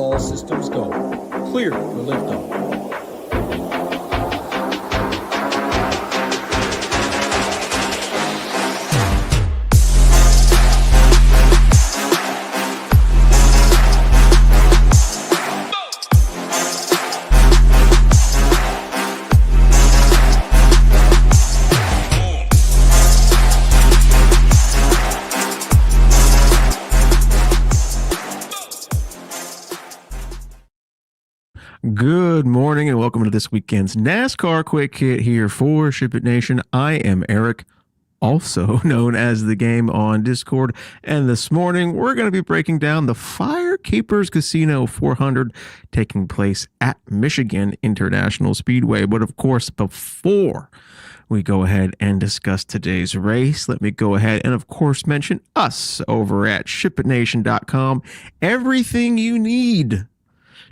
All systems go. Clear for liftoff. Good morning and welcome to this weekend's NASCAR Quick Hit here for Ship It Nation. I am Erik, also known as TheGame on Discord, and this morning we're going to be breaking down the FireKeepers Casino 400 taking place at Michigan International Speedway. But of course, before we go ahead and discuss today's race, let me go ahead and of course mention us over at shipitnation.com. Everything you need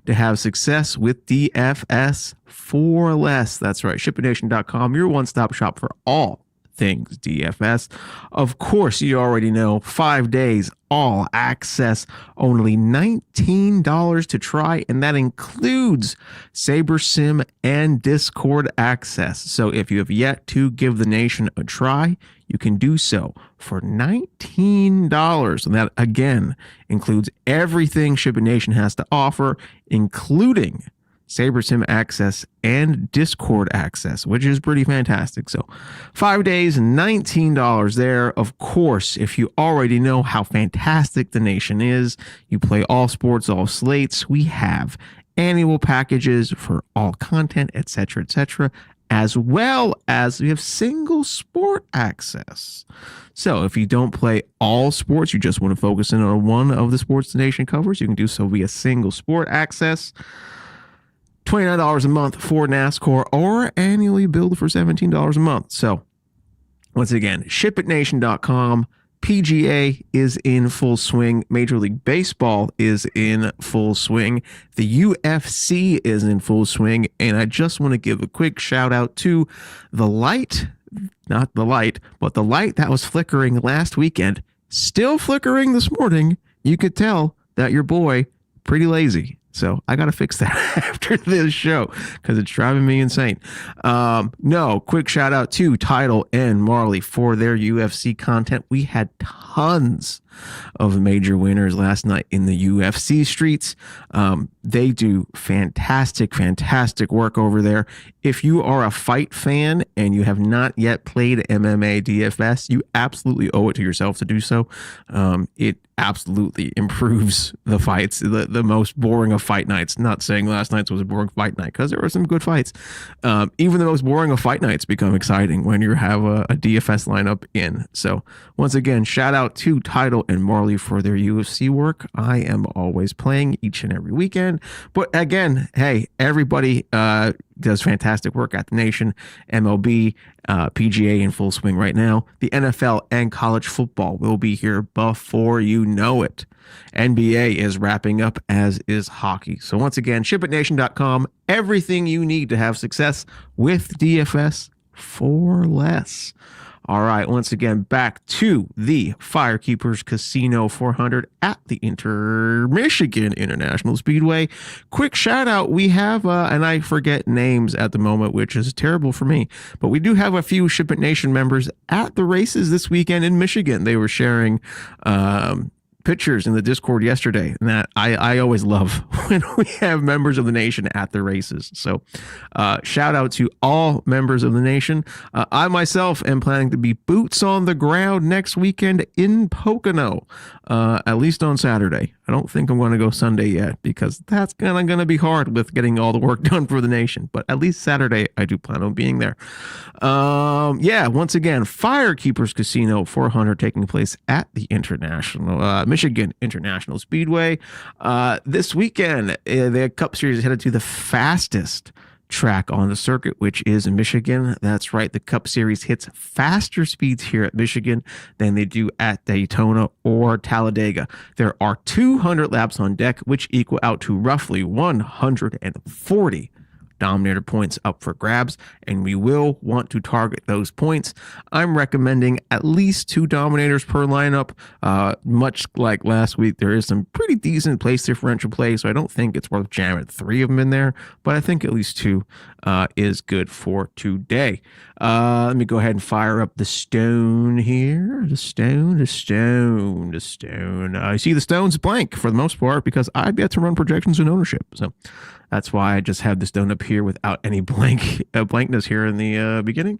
to have success with DFS for less. That's right, shipitnation.com, your one-stop shop for all things DFS. Of course, you already know, 5 days, all access, only $19 to try, and that includes Saber Sim and Discord access. So if you have yet to give the nation a try, you can do so for $19. And that, again, includes everything Ship It Nation has to offer, including Saber Sim access and Discord access, which is pretty fantastic. So 5 days, $19 there. Of course, if you already know how fantastic the nation is, you play all sports, all slates, we have annual packages for all content, etc., as well as we have single sport access. So if you don't play all sports, you just want to focus in on one of the sports the nation covers, you can do so via single sport access. $29 a month for NASCAR, or annually billed for $17 a month. So once again, shipitnation.com. PGA is in full swing. Major League Baseball is in full swing. The UFC is in full swing. And I just want to give a quick shout out to the light, not the light, but the light that was flickering last weekend, still flickering this morning. You could tell that your boy pretty lazy. So I got to fix that after this show because it's driving me insane. No, quick shout out to Tidal and Marley for their UFC content. We had tons of major winners last night in the UFC streets. They do fantastic work over there. If you are a fight fan and you have not yet played MMA DFS, you absolutely owe it to yourself to do so. It absolutely improves the fights. The most boring of fight nights. Not saying last night's was a boring fight night, because there were some good fights. Even the most boring of fight nights become exciting when you have a DFS lineup in. So once again, shout out to Tidal and Marley for their UFC work. I am always playing each and every weekend. But again, hey, everybody does fantastic work at the nation. MLB, PGA in full swing right now. The NFL and college football will be here before you know it. NBA is wrapping up, as is hockey. So once again, shipitnation.com, everything you need to have success with DFS for less. All right, once again, back to the FireKeepers Casino 400 at the Michigan International Speedway. Quick shout out, we have, and I forget names at the moment, which is terrible for me, but we do have a few Ship It Nation members at the races this weekend in Michigan. They were sharing pictures in the Discord yesterday, and that I always love when we have members of the nation at the races. So shout out to all members of the nation. I myself am planning to be boots on the ground next weekend in Pocono, at least on Saturday. I don't think I'm going to go Sunday yet, because that's going to be hard with getting all the work done for the nation. But at least Saturday, I do plan on being there. Yeah, once again, FireKeepers Casino 400 taking place at the Michigan International Speedway. This weekend, the Cup Series is headed to the fastest track on the circuit, which is Michigan. That's right, the Cup Series hits faster speeds here at Michigan than they do at Daytona or Talladega. There are 200 laps on deck, which equal out to roughly 140 Dominator points up for grabs, and we will want to target those points. I'm recommending at least 2 Dominators per lineup. Much like last week, there is some pretty decent place differential play, so I don't think it's worth jamming 3 of them in there, but I think at least 2 is good for today. Let me go ahead and fire up the stone here. The stone. You see the stone's blank for the most part because I've yet to run projections and ownership, so that's why I just have the stone up here without any blankness here in the beginning.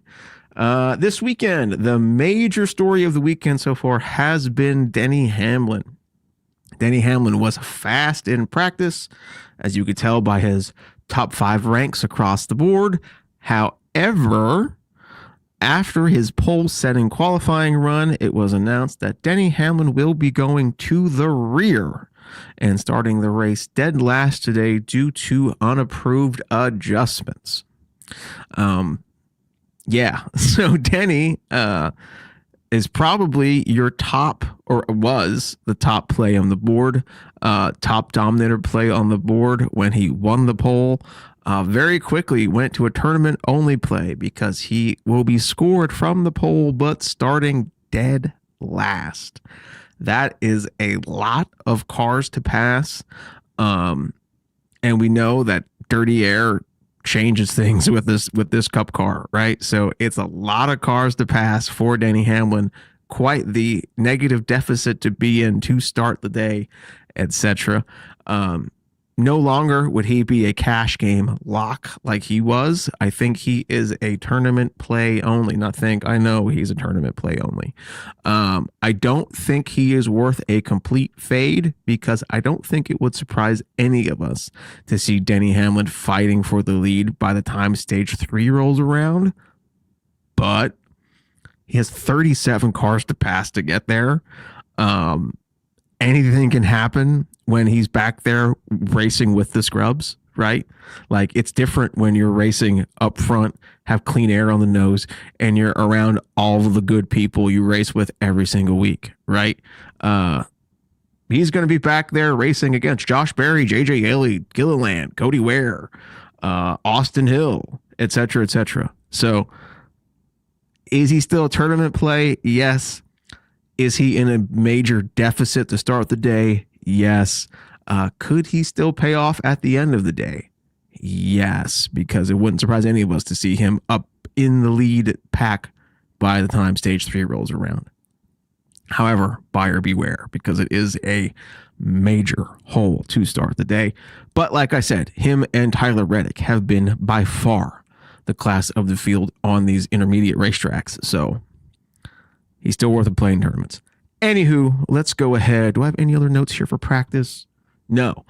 This weekend, the major story of the weekend so far has been Denny Hamlin. Denny Hamlin was fast in practice, as you could tell by his top 5 ranks across the board. However, after his pole-setting qualifying run, it was announced that Denny Hamlin will be going to the rear and starting the race dead last today due to unapproved adjustments. So Denny is probably your top, or was the top play on the board, top Dominator play on the board when he won the pole. Very quickly went to a tournament only play because he will be scored from the pole, but starting dead last. That is a lot of cars to pass. And we know that dirty air changes things with this cup car, right? So it's a lot of cars to pass for Denny Hamlin. Quite the negative deficit to be in to start the day, etc. No longer would he be a cash game lock like he was. I think he is a tournament play only. I know he's a tournament play only. I don't think he is worth a complete fade because I don't think it would surprise any of us to see Denny Hamlin fighting for the lead by the time stage 3 rolls around. But he has 37 cars to pass to get there. Anything can happen when he's back there racing with the scrubs, right? Like, it's different when you're racing up front, have clean air on the nose, and you're around all of the good people you race with every single week, right? He's going to be back there racing against Josh Berry, JJ Yeley, Gilliland, Cody Ware, Austin Hill, etc., etc. So is he still a tournament play? Yes. Is he in a major deficit to start the day? Yes. Could he still pay off at the end of the day? Yes, because it wouldn't surprise any of us to see him up in the lead pack by the time stage 3 rolls around. However, buyer beware, because it is a major hole to start the day. But like I said, him and Tyler Reddick have been by far the class of the field on these intermediate racetracks. So he's still worth a play in tournaments. Anywho, let's go ahead. Do I have any other notes here for practice? No.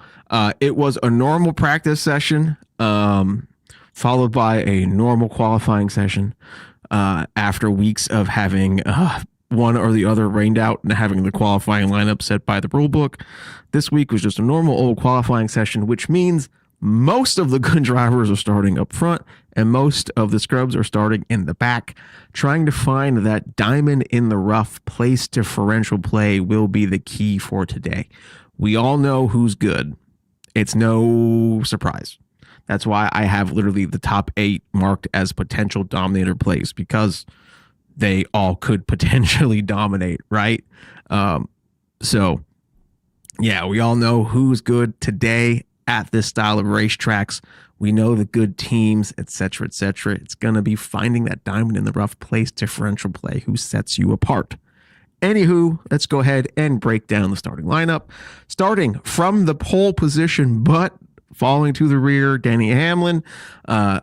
It was a normal practice session, followed by a normal qualifying session after weeks of having one or the other rained out and having the qualifying lineup set by the rule book. This week was just a normal old qualifying session, which means most of the good drivers are starting up front and most of the scrubs are starting in the back. Trying to find that diamond in the rough place differential play will be the key for today. We all know who's good. It's no surprise. That's why I have literally the top 8 marked as potential Dominator plays, because they all could potentially dominate, right? So yeah, we all know who's good today at this style of racetracks. We know the good teams, etc., etc. It's going to be finding that diamond in the rough place differential play who sets you apart. Anywho, let's go ahead and break down the starting lineup. Starting from the pole position, but falling to the rear, Denny Hamlin.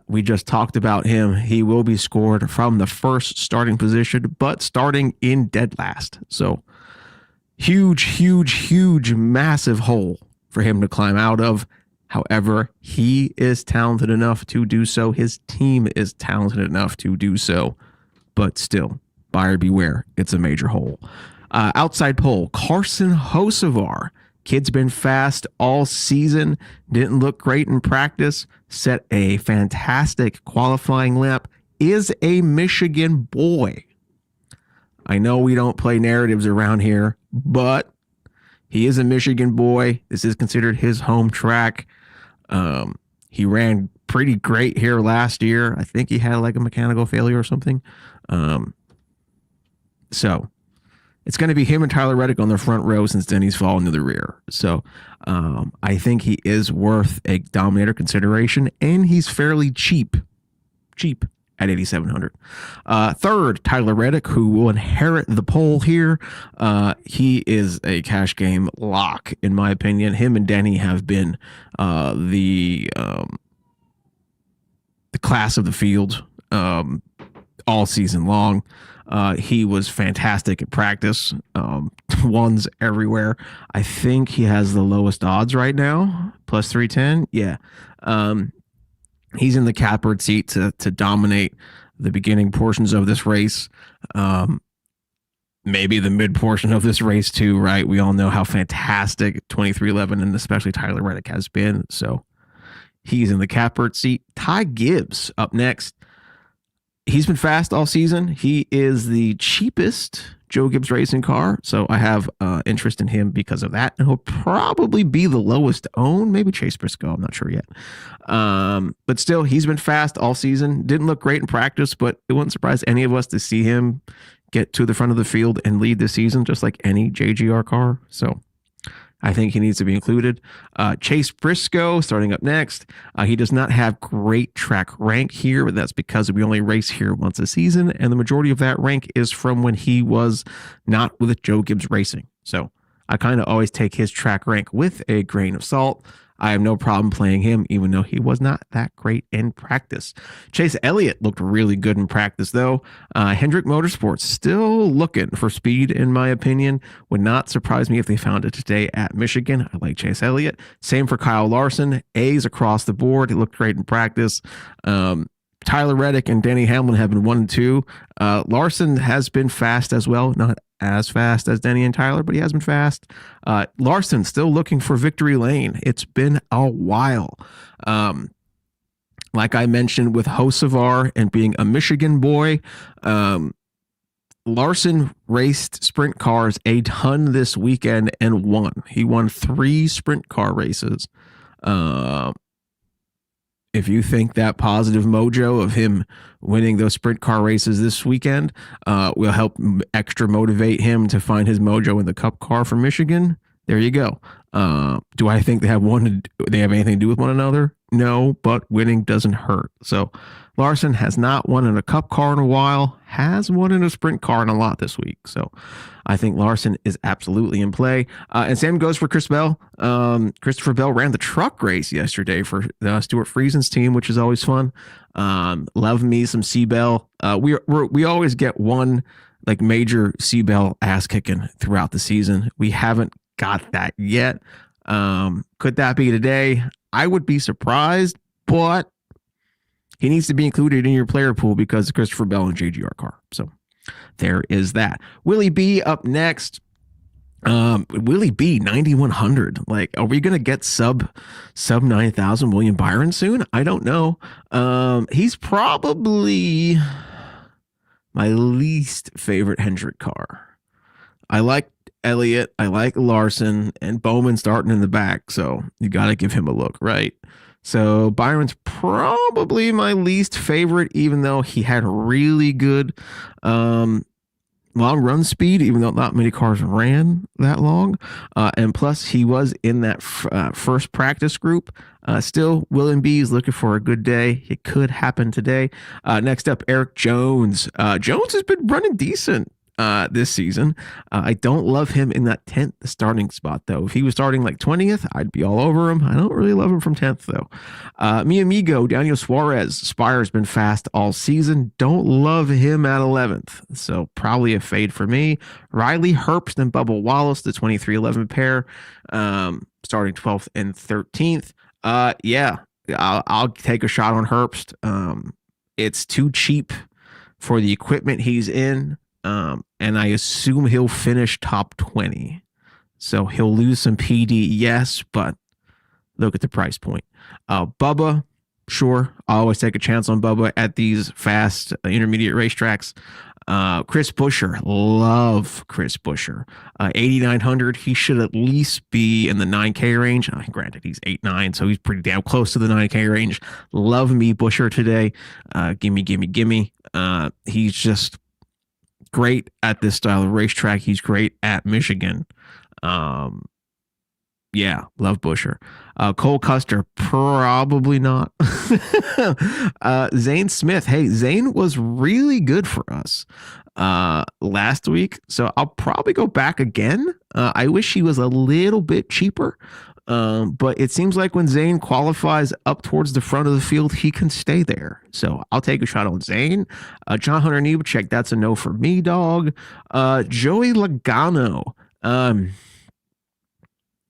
We just talked about him. He will be scored from the first starting position, but starting in dead last. So huge, massive hole for him to climb out of. However, he is talented enough to do so. His team is talented enough to do so. But still, buyer beware. It's a major hole. Outside pole, Carson Hocevar. Kid's been fast all season. Didn't look great in practice. Set a fantastic qualifying lap. Is a Michigan boy. I know we don't play narratives around here, but he is a Michigan boy. This is considered his home track. He ran pretty great here last year. I think he had like a mechanical failure or something. So it's going to be him and Tyler Reddick on the front row since Denny's fallen to the rear. So I think he is worth a Dominator consideration, and he's fairly cheap at 8,700. Third, Tyler Reddick, who will inherit the pole here. He is a cash game lock, in my opinion. Him and Denny have been the class of the field all season long. He was fantastic at practice. Ones everywhere. I think he has the lowest odds right now, plus 310. Yeah. He's in the catbird seat to dominate the beginning portions of this race. Maybe the mid portion of this race too, right? We all know how fantastic 2311 and especially Tyler Reddick has been. So he's in the catbird seat. Ty Gibbs up next. He's been fast all season. He is the cheapest Joe Gibbs racing car. So I have interest in him because of that. And he'll probably be the lowest owned. Maybe Chase Briscoe. I'm not sure yet. But still, he's been fast all season. Didn't look great in practice, but it wouldn't surprise any of us to see him get to the front of the field and lead the season just like any JGR car. So I think he needs to be included. Chase Briscoe starting up next. He does not have great track rank here, but that's because we only race here once a season, and the majority of that rank is from when he was not with Joe Gibbs Racing. So I kind of always take his track rank with a grain of salt. I have no problem playing him, even though he was not that great in practice. Chase Elliott looked really good in practice, though. Hendrick Motorsports still looking for speed, in my opinion. Would not surprise me if they found it today at Michigan. I like Chase Elliott. Same for Kyle Larson. A's across the board. He looked great in practice. Tyler Reddick and Denny Hamlin have been 1 and 2. Larson has been fast as well. Not as fast as Denny and Tyler, but he has been fast. Larson still looking for victory lane. It's been a while. Like I mentioned with Hocevar and being a Michigan boy, Larson raced sprint cars a ton this weekend and won. He won 3 sprint car races. If you think that positive mojo of him winning those sprint car races this weekend will help extra motivate him to find his mojo in the Cup car for Michigan, there you go. Do I think they have anything to do with one another? No, but winning doesn't hurt. So Larson has not won in a Cup car in a while, has won in a sprint car in a lot this week. So I think Larson is absolutely in play. And same goes for Chris Bell. Christopher Bell ran the truck race yesterday for Stuart Friesen's team, which is always fun. Love me some C-Bell. We always get one like major C-Bell ass kicking throughout the season. We haven't got that yet. Could that be today? I would be surprised, but he needs to be included in your player pool because of Christopher Bell and JGR car. So there is that. Willie B up next. Willie B 9,100. Like, are we gonna get sub 9,000 William Byron soon? I don't know. He's probably my least favorite Hendrick car. I like Elliott, I like Larson, and Bowman starting in the back, so you got to give him a look, right? So Byron's probably my least favorite, even though he had really good long run speed, even though not many cars ran that long. And plus, he was in that first practice group. Still, William B is looking for a good day. It could happen today. Next up, Erik Jones. Jones has been running decent this season. I don't love him in that 10th starting spot, though. If he was starting like 20th, I'd be all over him. I don't really love him from 10th, though. Mi amigo, Daniel Suárez. Spire's been fast all season. Don't love him at 11th, so probably a fade for me. Riley Herbst and Bubba Wallace, the 23-11 pair, starting 12th and 13th. Yeah, I'll take a shot on Herbst. It's too cheap for the equipment he's in. And I assume he'll finish top 20. So he'll lose some PD, yes, but look at the price point. Bubba, sure. I always take a chance on Bubba at these fast intermediate racetracks. Chris Buescher, love Chris Buescher. 8,900. He should at least be in the 9K range. Granted, he's 8.9, so he's pretty damn close to the 9K range. Love me Buescher today. Gimme. He's just great at this style of racetrack. He's great at Michigan. Yeah, love Buescher. Cole Custer, probably not. Zane Smith. Hey, Zane was really good for us last week, so I'll probably go back again. I wish he was a little bit cheaper, but it seems like when Zane qualifies up towards the front of the field, he can stay there. So I'll take a shot on Zane. John Hunter Nemechek, that's a no for me, dog. Joey Logano.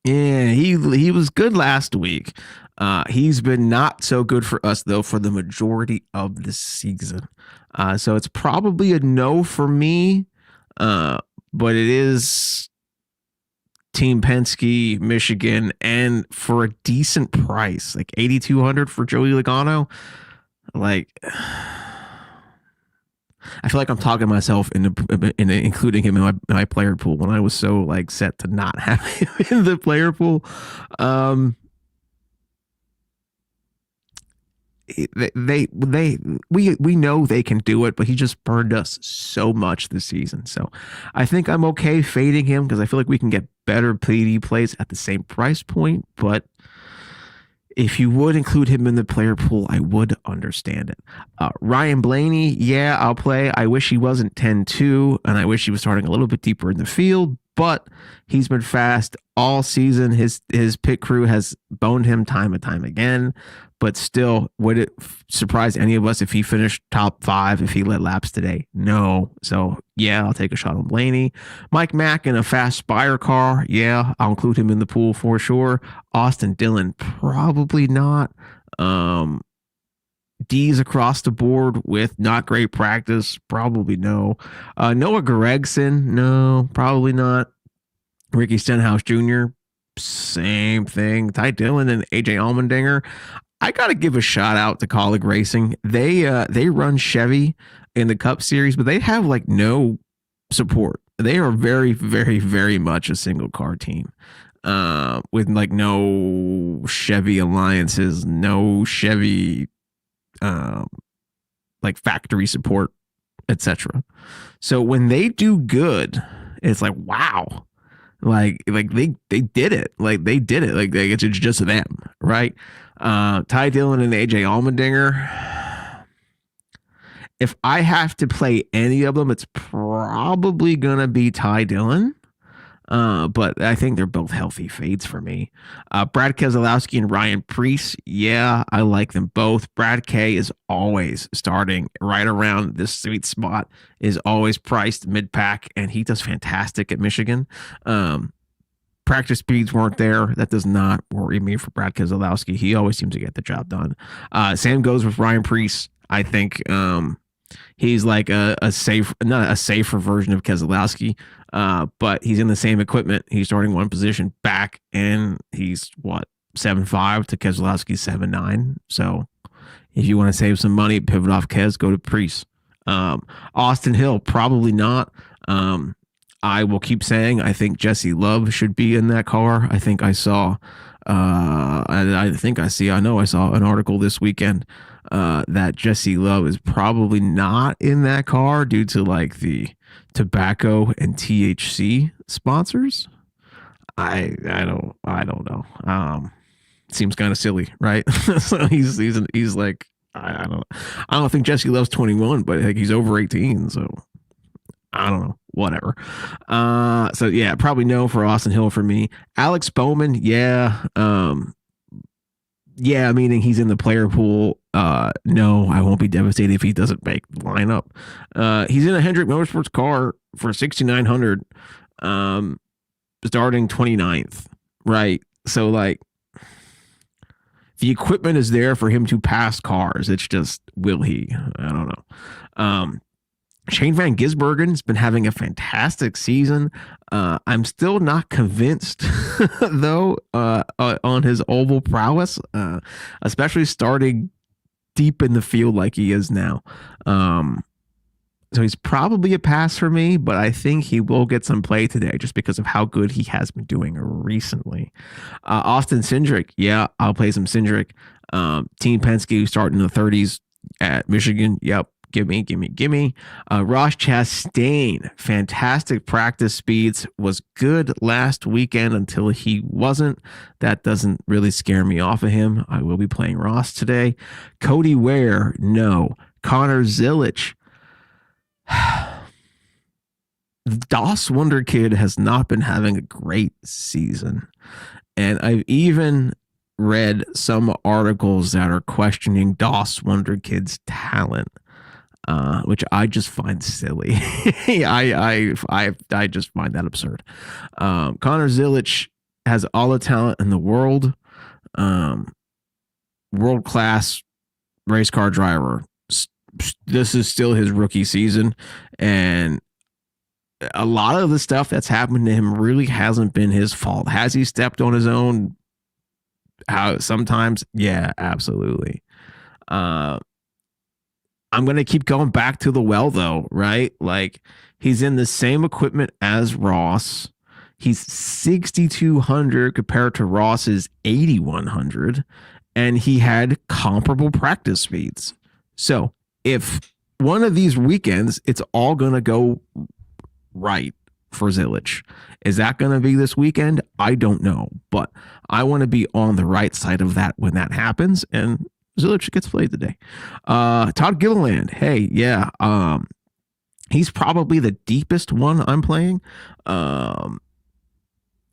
Yeah, he was good last week. He's been not so good for us, though, for the majority of the season. So it's probably a no for me, but it is Team Penske, Michigan, and for a decent price, like 8,200 for Joey Logano. Like, I feel like I'm talking myself into including him in my player pool when I was so like set to not have him in the player pool. We know they can do it, but he just burned us so much this season. So I think I'm okay fading him because I feel like we can get better PD plays at the same price point, but if you would include him in the player pool, I would understand it. Ryan Blaney, yeah, I'll play. I wish he wasn't 10-2, and I wish he was starting a little bit deeper in the field, but he's been fast all season. His pit crew has boned him time and time again, but still, would it surprise any of us if he finished top 5 if he led laps today? No. So, yeah, I'll take a shot on Blaney. Mike Mack in a fast Spire car, yeah, I'll include him in the pool for sure. Austin Dillon, probably not. D's across the board with not great practice, probably no. Noah Gregson, no, probably not. Ricky Stenhouse Jr., same thing. Ty Dillon and AJ Allmendinger. I got to give a shout out to Kaulig Racing. They run Chevy in the Cup Series, but they have like no support. They are very, very, very much a single car team with like no Chevy alliances, no Chevy like factory support, etc. So when they do good, it's like, wow. Like they did it. Like they did it. Like it's just them, right? Ty Dillon and AJ Allmendinger. If I have to play any of them, it's probably gonna be Ty Dillon. But I think they're both healthy fades for me. Brad Keselowski and Ryan Preece. Yeah, I like them both. Brad K is always starting right around this sweet spot, is always priced mid-pack, and he does fantastic at Michigan. Practice speeds weren't there. That does not worry me for Brad Keselowski. He always seems to get the job done. Same goes with Ryan Preece. I think he's like a safer version of Keselowski, but he's in the same equipment. He's starting one position back, and he's 7.5 to Keselowski's 7.9. So if you want to save some money, pivot off Kes, go to Preece. Austin Hill, probably not. I will keep saying I think Jesse Love should be in that car. I think I saw I know I saw an article this weekend that Jesse Love is probably not in that car due to like the tobacco and THC sponsors. I don't know. Seems kind of silly, right? So he's like, I don't think Jesse Love's 21, but like he's over 18, so I don't know. Whatever. So yeah, probably no for Austin Hill for me. Alex Bowman, yeah. Yeah, meaning he's in the player pool. No, I won't be devastated if he doesn't make the lineup. He's in a Hendrick Motorsports car for 6,900, starting 29th, right? So like the equipment is there for him to pass cars. It's just, will he? I don't know. Shane Van Gisbergen's been having a fantastic season. I'm still not convinced, though, on his oval prowess, especially starting deep in the field like he is now. So he's probably a pass for me, but I think he will get some play today just because of how good he has been doing recently. Austin Cindric, yeah, I'll play some Cindric. Team Penske starting in the 30s at Michigan. Yep, give me. Ross Chastain, fantastic practice speeds, was good last weekend until he wasn't. That doesn't really scare me off of him. I will be playing Ross today. Cody Ware, no. Connor Zilisch. Das Wonder Kid has not been having a great season. And I've even read some articles that are questioning Das Wonder Kid's talent, which I just find silly. I just find that absurd. Connor Zilisch has all the talent in the world. World-class race car driver. This is still his rookie season, and a lot of the stuff that's happened to him really hasn't been his fault. Has he stepped on his own? How sometimes? Yeah, absolutely. I'm going to keep going back to the well, though, right? Like, he's in the same equipment as Ross. He's 6,200 compared to Ross's 8,100, and he had comparable practice speeds. So if one of these weekends, it's all going to go right for Zilisch. Is that going to be this weekend? I don't know, but I want to be on the right side of that when that happens, and Zilisch gets played today. Todd Gilliland, hey, yeah, he's probably the deepest one I'm playing.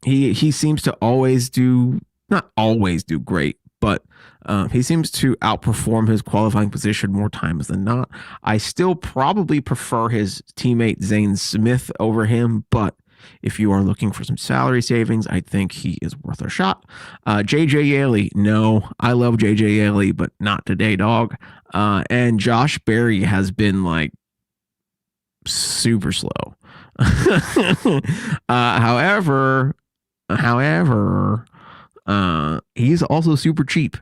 He seems to always do, not always do great, but he seems to outperform his qualifying position more times than not. I still probably prefer his teammate Zane Smith over him, but if you are looking for some salary savings, I think he is worth a shot. JJ Yaley, no, I love JJ Yaley, but not today, dog. And Josh Berry has been like super slow. However, he's also super cheap.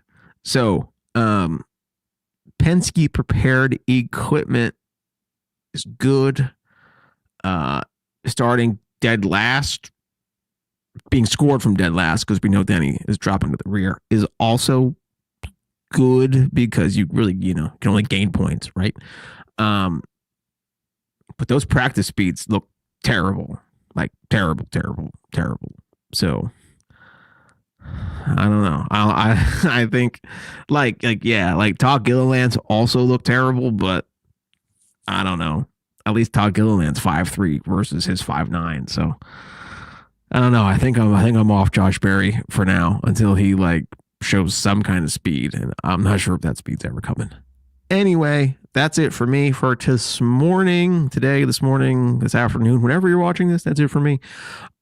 So, Penske prepared equipment is good. Starting dead last, being scored from dead last, because we know Denny is dropping to the rear, is also good because you really, can only gain points, right? But those practice speeds look terrible, like terrible. So I don't know. I think like Todd Gilliland's also look terrible, but I don't know. At least Todd Gilliland's 5'3" versus his 5'9". So I don't know. I think I'm off Josh Berry for now until he like shows some kind of speed, and I'm not sure if that speed's ever coming. Anyway, that's it for me for this morning, this afternoon, whenever you're watching this. That's it for me.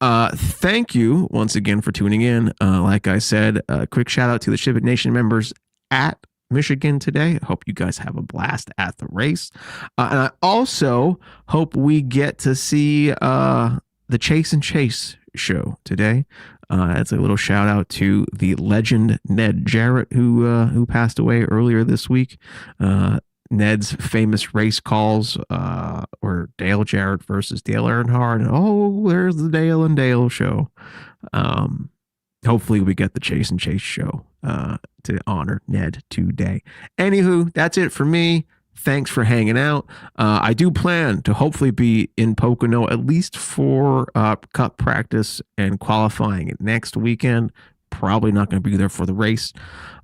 Thank you once again for tuning in. Like I said, a quick shout out to the Ship It Nation members at Michigan today. I hope you guys have a blast at the race. And I also hope we get to see the Chase and Chase show today. That's a little shout out to the legend Ned Jarrett, who passed away earlier this week. Ned's famous race calls were Dale Jarrett versus Dale Earnhardt. Oh, there's the Dale and Dale show. Hopefully we get the Chase and Chase show to honor Ned today. Anywho, that's it for me. Thanks for hanging out. I do plan to hopefully be in Pocono at least for cup practice and qualifying next weekend. Probably not going to be there for the race.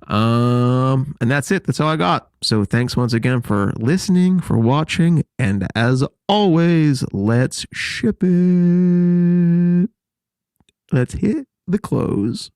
And that's it. That's all I got. So thanks once again for listening, for watching. And as always, let's ship it. Let's hit the close.